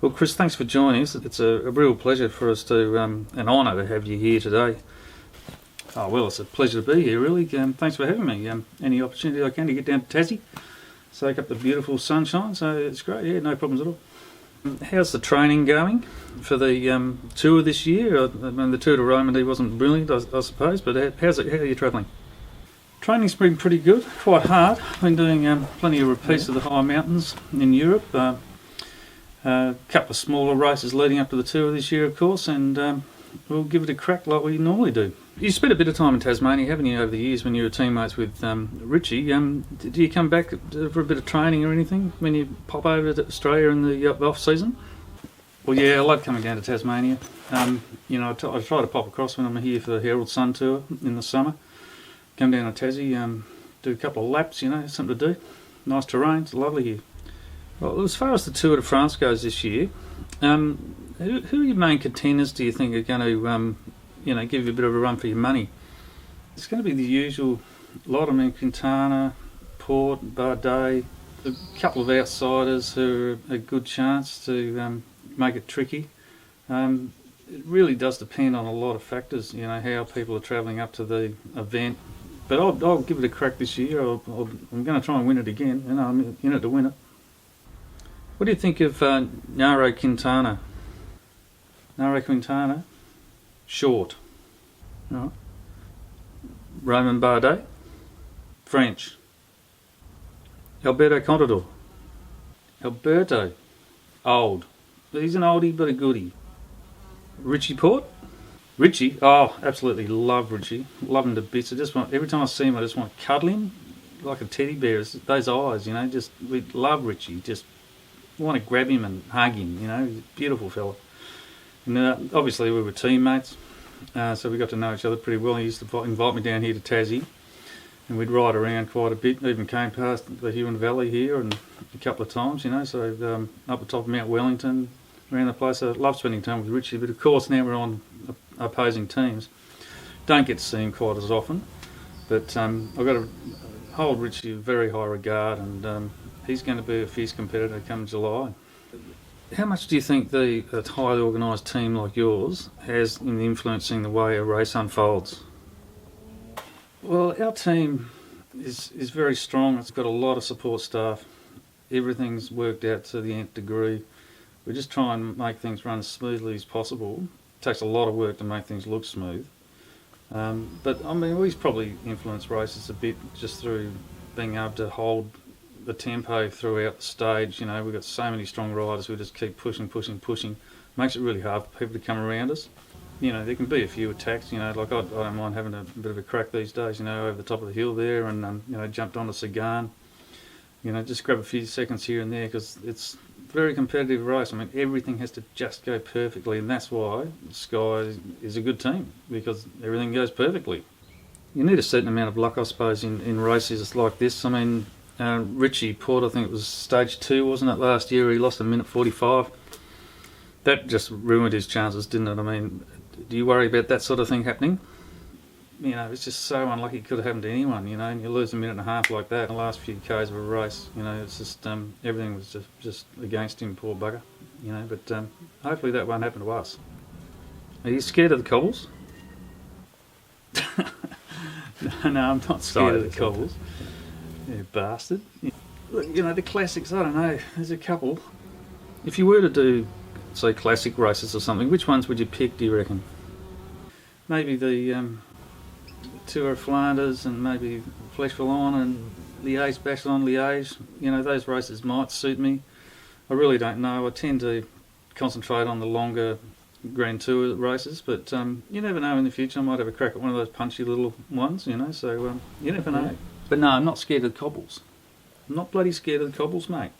Well, Chris, thanks for joining us. It's a real pleasure for us to, an honour to have you here today. Oh, well, it's a pleasure to be here, really. Thanks for having me. Any opportunity I can to get down to Tassie, soak up the beautiful sunshine, so it's great. Yeah, no problems at all. How's the training going for the tour this year? I mean, the Tour de Romandy wasn't brilliant, I suppose, but how are you travelling? Training's been pretty good, quite hard. I've been doing plenty of repeats of the high mountains in Europe. A couple of smaller races leading up to the tour this year, of course, and we'll give it a crack like we normally do. You spent a bit of time in Tasmania, haven't you, over the years when you were teammates with Richie? Do you come back for a bit of training or anything when you pop over to Australia in the off-season? Well, yeah, I love coming down to Tasmania. I try to pop across when I'm here for the Herald Sun Tour in the summer. Come down to Tassie, do a couple of laps, something to do. Nice terrain, it's lovely here. Well, as far as the Tour de France goes this year, who are your main contenders, do you think, are going to, give you a bit of a run for your money? It's going to be the usual lot. I mean, Quintana, Port, Bardet, a couple of outsiders who are a good chance to make it tricky. It really does depend on a lot of factors, how people are travelling up to the event. But I'll give it a crack this year. I'm going to try and win it again. I'm in it to win it. What do you think of Nairo Quintana? Nairo Quintana, short. Right. Romain Bardet, French. Alberto Contador. Alberto, old. He's an oldie but a goodie. Richie Port. Richie, oh, absolutely love Richie. Love him to bits. Every time I see him, I just want to cuddle him like a teddy bear. It's those eyes, we love Richie. Just want to grab him and hug him, he's a beautiful fella. And obviously we were teammates, so we got to know each other pretty well. He used to invite me down here to Tassie, and we'd ride around quite a bit, even came past the Huon Valley here and a couple of times, so up the top of Mount Wellington, around the place. I love spending time with Richie, but of course now we're on opposing teams. Don't get to see him quite as often, but I've got to hold Richie in very high regard, and he's going to be a fierce competitor come July. How much do you think a highly organised team like yours has in influencing the way a race unfolds? Well, our team is very strong. It's got a lot of support staff. Everything's worked out to the nth degree. We just try and make things run as smoothly as possible. It takes a lot of work to make things look smooth. But I mean, we've probably influenced races a bit just through being able to hold the tempo throughout the stage. We've got so many strong riders who just keep pushing. Makes it really hard for people to come around us. There can be a few attacks, like I don't mind having a bit of a crack these days, over the top of the hill there, and jumped on a Sagan. Just grab a few seconds here and there, because it's a very competitive race. I mean, everything has to just go perfectly, and that's why Sky is a good team, because everything goes perfectly. You need a certain amount of luck, I suppose, in races like this. I mean, Richie Port, I think it was stage 2, wasn't it, last year? He lost a minute 45. That just ruined his chances, didn't it? I mean, do you worry about that sort of thing happening? It's just so unlucky. It could have happened to anyone, and you lose a minute and a half like that in the last few Ks of a race. It's just everything was just against him, poor bugger. But hopefully that won't happen to us. Are you scared of the cobbles? No, I'm not scared of the cobbles. You bastard. Look, the classics, I don't know, there's a couple. If you were to do, say, classic races or something, which ones would you pick, do you reckon? Maybe the Tour of Flanders, and maybe Flèche-Wallonne and Liège-Bastogne-Liège. Those races might suit me. I really don't know. I tend to concentrate on the longer Grand Tour races, but you never know, in the future I might have a crack at one of those punchy little ones, so you never know. But no, I'm not scared of the cobbles. I'm not bloody scared of the cobbles, mate.